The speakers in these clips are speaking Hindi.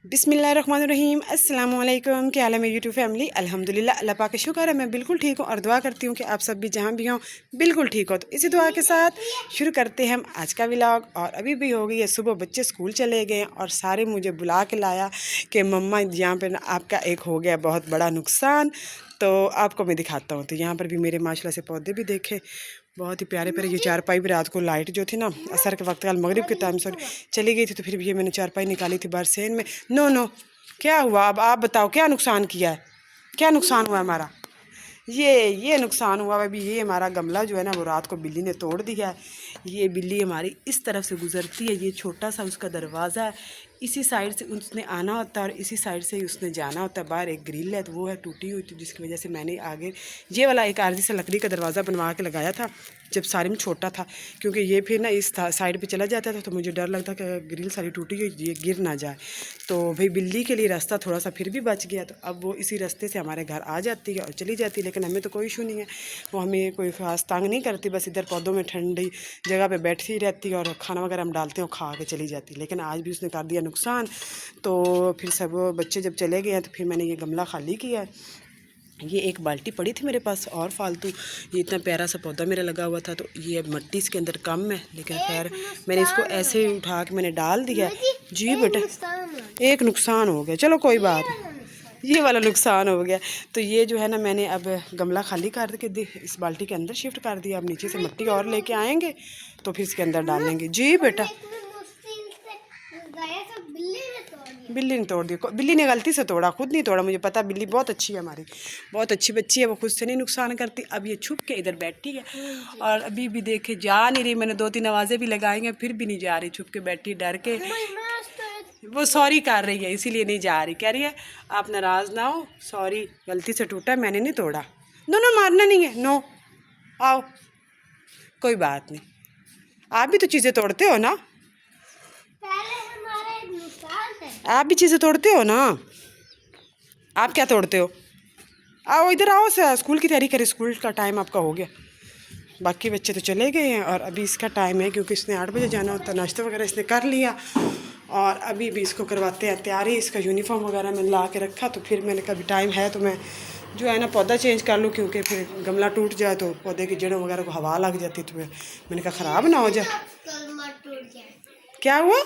बिस्मिल्लाहिर्रहमानिर्रहीम अस्सलाम वालेकुम। क्या हाल है मेरी यूट्यूब फैमिली। अल्हम्दुलिल्लाह, अल्लाह पाक का शुक्र है मैं बिल्कुल ठीक हूँ और दुआ करती हूँ कि आप सब भी जहाँ भी हों बिल्कुल ठीक हो। तो इसी दुआ के साथ शुरू करते हैं हम आज का व्लॉग। और अभी भी हो गई है सुबह, बच्चे स्कूल चले गए और सारे मुझे बुला के लाया कि मम्मा यहाँ पर आपका एक हो गया बहुत बड़ा नुकसान, तो आपको मैं दिखाता हूँ। तो यहाँ पर भी मेरे माशाल्लाह से पौधे भी देखे, बहुत ही प्यारे प्यारे। ये चारपाई भी रात को लाइट जो थी ना असर के वक्त, कल मगरिब के टाइम सॉरी चली गई थी, तो फिर भी ये मैंने चारपाई निकाली थी बाहर सेन में। नो नो, क्या हुआ अब आप बताओ, क्या नुकसान किया है, क्या नुकसान हुआ हमारा। ये नुकसान हुआ अभी। ये हमारा गमला जो है ना वो रात को बिल्ली ने तोड़ दिया है। ये बिल्ली हमारी इस तरफ से गुजरती है, ये छोटा सा उसका दरवाज़ा है, इसी साइड से उसने आना होता है और इसी साइड से ही उसने जाना होता है। बाहर एक ग्रिल है तो वो है टूटी हुई थी, जिसकी वजह से मैंने आगे ये वाला एक आरजी से लकड़ी का दरवाज़ा बनवा के लगाया था जब सारे में छोटा था, क्योंकि ये फिर ना इस साइड पे चला जाता था तो मुझे डर लगता कि ग्रिल सारी टूटी हुई ये गिर ना जाए। तो भाई बिल्ली के लिए रास्ता थोड़ा सा फिर भी बच गया, तो अब वो इसी रास्ते से हमारे घर आ जाती है और चली जाती है। लेकिन हमें तो कोई इशू नहीं है, वो हमें कोई ख़ास तंग नहीं करती, बस इधर पौधों में ठंडी जगह पे बैठी रहती है और खाना वगैरह हम डालते हैं खा के चली जाती है। लेकिन आज भी उसने कर दिया नुकसान। तो फिर सब बच्चे जब चले गए हैं तो फिर मैंने ये गमला खाली किया है। ये एक बाल्टी पड़ी थी मेरे पास और फालतू, ये इतना प्यारा सा पौधा मेरा लगा हुआ था, तो ये अब मिट्टी इसके अंदर कम है, लेकिन खैर मैंने इसको ऐसे ही उठा के मैंने डाल दिया। जी बेटा, एक नुकसान हो गया, चलो कोई बात नहीं, ये वाला नुकसान हो गया। तो ये जो है ना मैंने अब गमला खाली कर के इस बाल्टी के अंदर शिफ्ट कर दिया। अब नीचे से मिट्टी और लेके आएंगे तो फिर इसके अंदर डालेंगे। जी बेटा, बिल्ली ने तोड़ दिया, बिल्ली ने गलती से तोड़ा, खुद नहीं तोड़ा, मुझे पता। बिल्ली बहुत अच्छी है हमारी, बहुत अच्छी बच्ची है, वो खुद से नहीं नुकसान करती। अब ये छुप के इधर बैठी है और अभी भी देखे जा नहीं रही। मैंने 2-3 आवाज़ें भी लगाई हैं फिर भी नहीं जा रही, छुप के बैठी डर के। वो सॉरी कर रही है इसीलिए नहीं जा रही, कह रही है आप नाराज़ ना हो, सॉरी गलती से टूटा, मैंने नहीं तोड़ा। नो नो, मारना नहीं है, नो, आओ, कोई बात नहीं। आप भी तो चीज़ें तोड़ते हो ना, आप भी चीज़ें तोड़ते हो ना। आप क्या तोड़ते हो, आओ इधर आओ, स्कूल की तैयारी करें, स्कूल का टाइम आपका हो गया। बाकी बच्चे तो चले गए हैं और अभी इसका टाइम है, क्योंकि इसने 8 बजे जाना होता है। नाश्ता वगैरह इसने कर लिया और अभी भी इसको करवाते हैं तैयारी। इसका यूनिफॉर्म वगैरह मैंने ला के रखा, तो फिर मैंने कभी टाइम है तो मैं जो है ना पौधा चेंज कर लूँ, क्योंकि फिर गमला टूट जाए तो पौधे की जड़ों वगैरह को हवा लग जाती, तो मैंने कहा ख़राब ना हो जाए। क्या हुआ,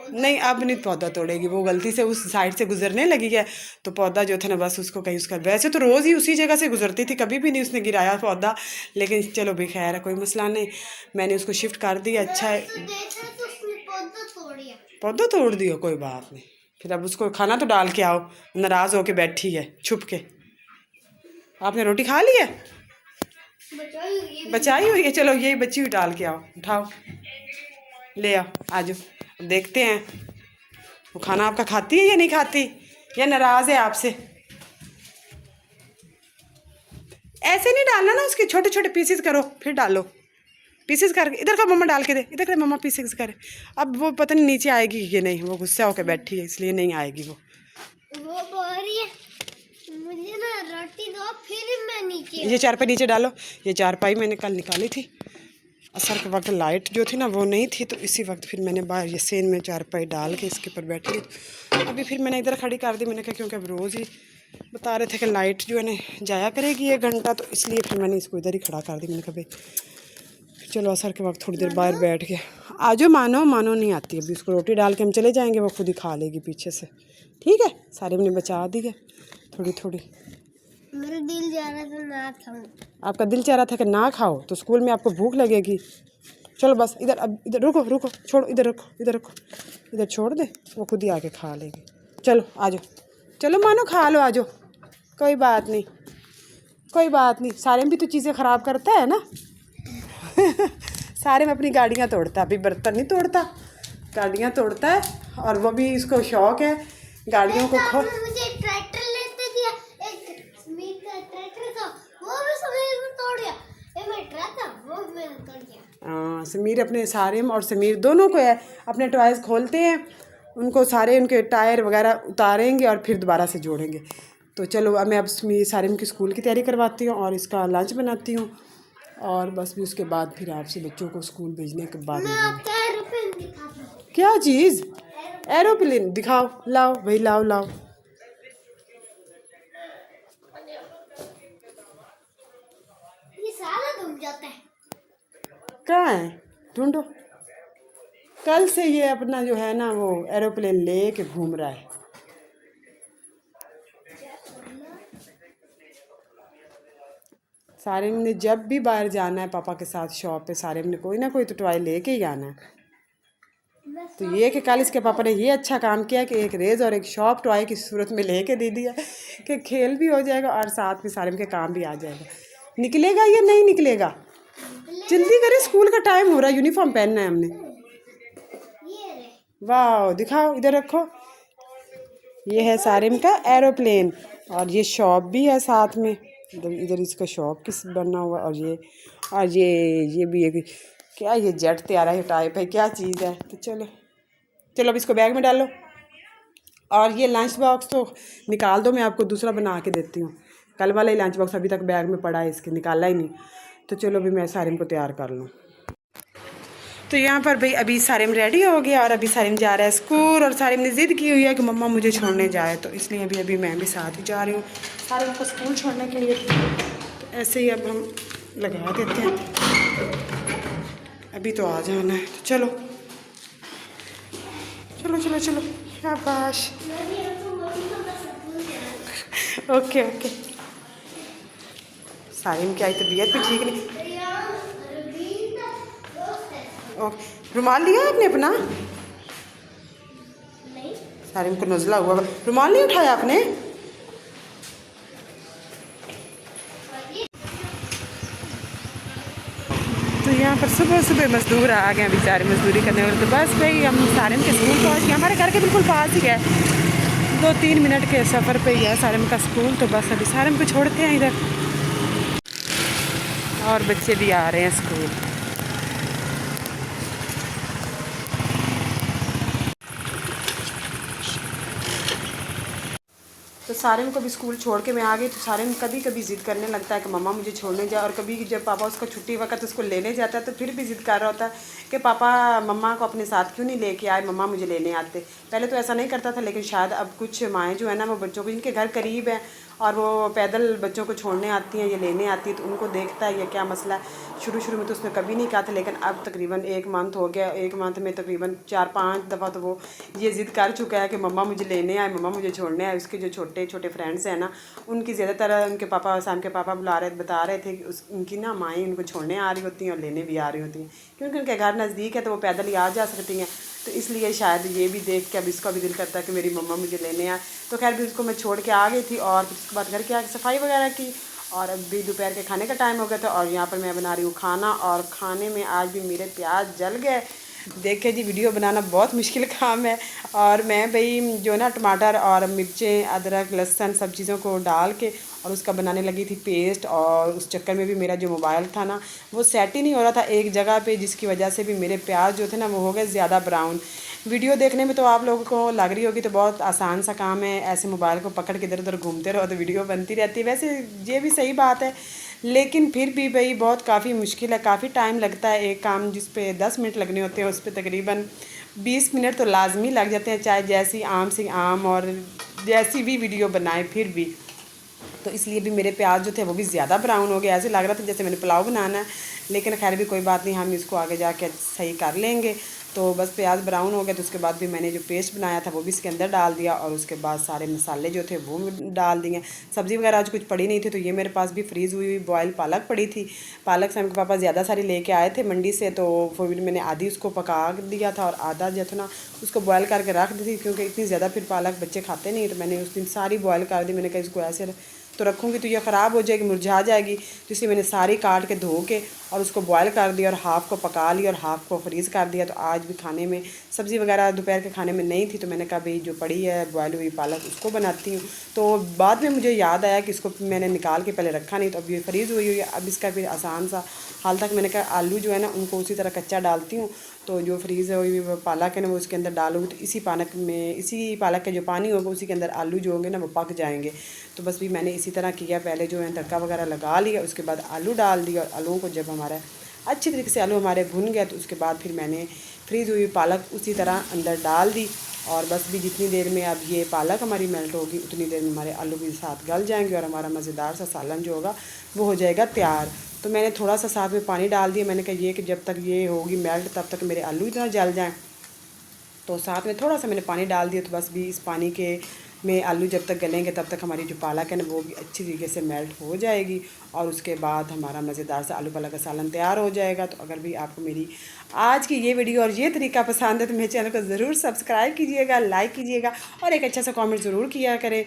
नहीं अब नहीं पौधा तोड़ेगी, वो गलती से उस साइड से गुजरने लगी है तो पौधा जो था ना बस उसको कहीं उसका, वैसे तो रोज़ ही उसी जगह से गुजरती थी, कभी भी नहीं उसने गिराया पौधा। लेकिन चलो भी खैर है, कोई मसला नहीं, मैंने उसको शिफ्ट कर दिया। अच्छा है, पौधा तोड़ दिया, कोई बात नहीं। फिर अब उसको खाना तो डाल के आओ, नाराज़ होके बैठी है छुप के। आपने रोटी खा ली है, बचाई हुई है, चलो यही बची हुई डाल के आओ, उठाओ ले आओ, आ जाओ। देखते हैं वो खाना आपका खाती है या नहीं खाती, या नाराज़ है आपसे। ऐसे नहीं डालना ना, उसके छोटे छोटे पीसेस करो फिर डालो, पीसेस करके इधर का मम्मा डाल के दे, इधर का मम्मा पीसेस करे। अब वो पता नहीं नीचे आएगी कि नहीं, वो गुस्सा होकर बैठी है इसलिए नहीं आएगी। वो बोल रही है मुझे ना रोटी दो फिर मैं नीचे। ये चारपाई नीचे डालो, ये चारपाई मैंने कल निकाली थी, असर के वक्त लाइट जो थी ना वो नहीं थी, तो इसी वक्त फिर मैंने बाहर ये सेन में चारपाई डाल के इसके ऊपर बैठी। अभी फिर मैंने इधर खड़ी कर दी, मैंने कहा क्योंकि अब रोज़ ही बता रहे थे कि लाइट जो है ना जाया करेगी 1 घंटा, तो इसलिए फिर मैंने इसको इधर ही खड़ा कर दी। मैंने कहा भाई चलो असर के वक्त थोड़ी देर बाहर बैठ के आ जाओ। मानो मानो नहीं आती, अभी उसको रोटी डाल के हम चले जाएंगे, वो खुद ही खा लेगी पीछे से। ठीक है, सारे मैंने बचा दी है थोड़ी थोड़ी। मेरा दिल जा रहा था ना खाऊं, आपका दिल चाह रहा था कि ना खाओ, तो स्कूल में आपको भूख लगेगी। चलो बस इधर, अब इधर रुको रुको, छोड़ो, इधर रखो, इधर रखो, इधर छोड़ दे, वो खुद ही आके खा लेगी। चलो आ जाओ, चलो मानो खा लो, आ जाओ, कोई बात नहीं, कोई बात नहीं। सारे में भी तो चीज़ें ख़राब करता है ना सारे में अपनी गाड़ियाँ तोड़ता है, अभी बर्तन नहीं तोड़ता, गाड़ियाँ तोड़ता है, और वो भी इसको शौक है गाड़ियों को खो। हाँ, समीर अपने सारिम और समीर दोनों को है, अपने टॉयज़ खोलते हैं, उनको सारे उनके टायर वगैरह उतारेंगे और फिर दोबारा से जोड़ेंगे। तो चलो अब मैं सारिम की स्कूल की तैयारी करवाती हूँ और इसका लंच बनाती हूँ, और बस भी उसके बाद फिर आपसे बच्चों को स्कूल भेजने के बाद क्या चीज़, एरोप्लेन दिखाओ, लाओ भाई, लाओ लाओ। ये सारा डूब जाता है। कहाँ है, ढूंढो। कल से ये अपना जो है ना वो एरोप्लेन ले के घूम रहा है। सारिम ने जब भी बाहर जाना है पापा के साथ शॉप पे, सारिम ने कोई ना कोई तो टॉय लेके ही आना है। तो ये कि कल इसके पापा ने ये अच्छा काम किया कि एक रेज और एक शॉप टॉय की सूरत में लेके दे दिया कि खेल भी हो जाएगा और साथ में सारिम के काम भी आ जाएगा। निकलेगा या नहीं निकलेगा? जल्दी करें, स्कूल का टाइम हो रहा है, यूनिफॉर्म पहनना है हमने। वाह, दिखाओ, इधर रखो। ये है सारिम का एरोप्लेन और ये शॉप भी है साथ में। इधर इधर इसका शॉप किस बना हुआ, और ये भी एक क्या, ये जेट तैयारा है टाइप है, क्या चीज़ है। तो चलो चलो अब इसको बैग में डालो। और ये लंच बॉक्स तो निकाल दो, मैं आपको दूसरा बना के देती हूँ। कल वाला ही लंच बॉक्स अभी तक बैग में पड़ा है, इसके निकाला ही नहीं। तो चलो अभी मैं सारिम को तैयार कर लूँ। तो यहाँ पर भाई अभी सारिम रेडी हो गया और अभी सारिम जा रहा है स्कूल, और सारिम ने ज़िद की हुई है कि मम्मा मुझे छोड़ने जाए, तो इसलिए अभी अभी मैं भी साथ ही जा रही हूँ सारिम को स्कूल छोड़ने के लिए। तो ऐसे ही अब हम लगा देते हैं, अभी तो आ जाना है। तो चलो चलो चलो चलो, शाबाश। Okay okay. सारिम की आई तबीयत भी ठीक नहीं। ओके, रुमाल लिया आपने अपना? सारिम को नज़ला हुआ, रुमाल नहीं उठाया आपने? तो यहाँ पर सुबह सुबह मजदूर आ गए बेचारे मजदूरी करने वाले। तो बस भाई हम सारिम के स्कूल पहुँच गए, हमारे घर के बिल्कुल पास ही है, 2-3 मिनट के सफ़र पे ही है सारिम का स्कूल। तो बस अभी सारिम को छोड़ते हैं इधर, और बच्चे भी आ रहे हैं स्कूल। तो सारिम को भी स्कूल छोड़ के मैं आ गई। तो सारिम कभी कभी ज़िद करने लगता है कि मम्मा मुझे छोड़ने जाए, और कभी जब पापा उसको छुट्टी वक्त उसको लेने जाता है तो फिर भी ज़िद कर रहा होता है कि पापा मम्मा को अपने साथ क्यों नहीं लेके आए, मम्मा मुझे लेने आते। पहले तो ऐसा नहीं करता था, लेकिन शायद अब कुछ माएँ जो है ना वो बच्चों को, जिनके घर करीब है और वो पैदल बच्चों को छोड़ने आती हैं या लेने आती है, तो उनको देखता है ये क्या मसला है। शुरू शुरू में तो उसने कभी नहीं कहा था, लेकिन अब तकरीबन 1 मंथ हो गया, 1 मंथ में तकरीबन 4-5 दफ़ा तो वो ये ज़िद कर चुका है कि मम्मा मुझे लेने आए, मम्मा मुझे छोड़ने आए। उसके जो छोटे छोटे फ्रेंड्स हैं ना, उनकी ज़्यादातर उनके पापा, शाम के पापा बता रहे थे कि उनकी ना माएँ उनको छोड़ने आ रही होती हैं और लेने भी आ रही होती हैं, क्योंकि उनके घर नज़दीक है तो वो पैदल ही आ जा सकती हैं। तो इसलिए शायद ये भी देख के अब इसका भी दिल करता है कि मेरी मम्मा मुझे लेने आए। तो खैर भी उसको मैं छोड़ के आ गई थी, और फिर उसके बाद घर के आके सफाई वगैरह की, और अभी दोपहर के खाने का टाइम हो गया था। और यहाँ पर मैं बना रही हूँ खाना, और खाने में आज भी मेरे प्याज जल गए। देखे जी, वीडियो बनाना बहुत मुश्किल काम है। और मैं भाई जो ना टमाटर और मिर्चें, अदरक, लहसुन सब चीज़ों को डाल के और उसका बनाने लगी थी पेस्ट, और उस चक्कर में भी मेरा जो मोबाइल था ना वो सेट ही नहीं हो रहा था एक जगह पे, जिसकी वजह से भी मेरे प्याज जो थे ना वो हो गए ज़्यादा ब्राउन। वीडियो देखने में तो आप लोगों को लग रही होगी तो बहुत आसान सा काम है, ऐसे मोबाइल को पकड़ के इधर उधर घूमते रहो तो वीडियो बनती रहती है। वैसे ये भी सही बात है, लेकिन फिर भी भाई बहुत काफ़ी मुश्किल है, काफ़ी टाइम लगता है। एक काम जिस पे 10 मिनट लगने होते हैं उस पर तकरीबन 20 मिनट तो लाजमी लग जाते हैं, चाहे जैसी आम सी आम और जैसी भी वीडियो बनाए फिर भी। तो इसलिए भी मेरे प्याज जो थे वो भी ज़्यादा ब्राउन हो गए, ऐसे लग रहा था जैसे मैंने पुलाव बनाना है, लेकिन खैर भी कोई बात नहीं, हम इसको आगे जाके सही कर लेंगे। तो बस प्याज ब्राउन हो गए, तो उसके बाद भी मैंने जो पेस्ट बनाया था वो भी इसके अंदर डाल दिया, और उसके बाद सारे मसाले जो थे वो डाल दिए। सब्ज़ी वगैरह आज कुछ पड़ी नहीं थी, तो ये मेरे पास भी फ्रीज़ हुई बॉयल पालक पड़ी थी। पालक से हमके पापा ज़्यादा सारी लेके आए थे मंडी से, तो फिर मैंने आधी उसको पका दिया था और आधा जो था ना उसको बॉयल करके रख दी थी, क्योंकि इतनी ज़्यादा फिर पालक बच्चे खाते नहीं। तो मैंने उस दिन सारी बॉयल कर दी। मैंने कहा इसको ऐसे तो रखूँगी तो ये ख़राब हो जाएगी, मुरझा जाएगी, तो इसलिए मैंने सारी काट के धो के और उसको बॉयल कर दिया, और हाफ़ को पका लिया और हाफ़ को फ्रीज़ कर दिया। तो आज भी खाने में सब्ज़ी वगैरह दोपहर के खाने में नहीं थी, तो मैंने कहा भाई जो पड़ी है बॉयल हुई पालक उसको बनाती हूँ। तो बाद में मुझे याद आया कि इसको मैंने निकाल के पहले रखा नहीं, तो अब ये फ्रीज़ हुई है। अब इसका फिर आसान सा हाल तक मैंने कहा आलू जो है ना उनको उसी तरह कच्चा डालती हूँ, तो जो फ्रीज़ हुई पालक है ना वो उसके अंदर डालूँगी, तो इसी पालक के जो पानी होगा उसी के अंदर आलू जो होंगे ना वो पक जाएंगे। तो बस भी मैंने इसी तरह किया, पहले जो है तड़का वगैरह लगा लिया, उसके बाद आलू डाल दिया, और आलूओं को जब हमारा अच्छी तरीके से आलू हमारे भुन गया तो उसके बाद फिर मैंने फ्रीज़ हुई पालक उसी तरह अंदर डाल दी, और बस भी जितनी देर में अब ये पालक हमारी मेल्ट होगी उतनी देर में हमारे आलू भी साथ गल जाएंगे और हमारा मज़ेदार सा सालन जो होगा वो हो जाएगा तैयार। तो मैंने थोड़ा सा साथ में पानी डाल दिया, मैंने कहा ये कि जब तक ये होगी मेल्ट तब तक मेरे आलू इतना जल जाएँ। तो साथ में थोड़ा सा मैंने पानी डाल दिया, तो बस भी इस पानी के में आलू जब तक गलेंगे तब तक हमारी जो पालक है ना वो भी अच्छी तरीके से मेल्ट हो जाएगी और उसके बाद हमारा मज़ेदार सा आलू पालक का सालन तैयार हो जाएगा। तो अगर भी आपको मेरी आज की ये वीडियो और ये तरीका पसंद है तो मेरे चैनल को ज़रूर सब्सक्राइब कीजिएगा, लाइक कीजिएगा और एक अच्छा सा कमेंट ज़रूर किया करें।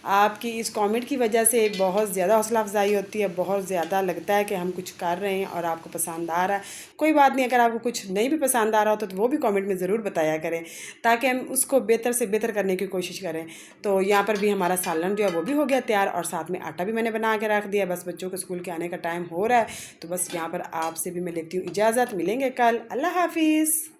आपकी इस कमेंट की वजह से बहुत ज़्यादा हौसला अफजाई होती है, बहुत ज़्यादा लगता है कि हम कुछ कर रहे हैं और आपको पसंद आ रहा है। कोई बात नहीं, अगर आपको कुछ नहीं भी पसंद आ रहा हो तो वो भी कमेंट में ज़रूर बताया करें ताकि हम उसको बेहतर से बेहतर करने की कोशिश करें। तो यहाँ पर भी हमारा सालन जो है वो भी हो गया तैयार और साथ में आटा भी मैंने बना के रख दिया। बस बच्चों के स्कूल के आने का टाइम हो रहा है, तो बस यहाँ पर आपसे भी मैं लेती हूँ इजाज़त। मिलेंगे कल। अल्लाह हाफिज़।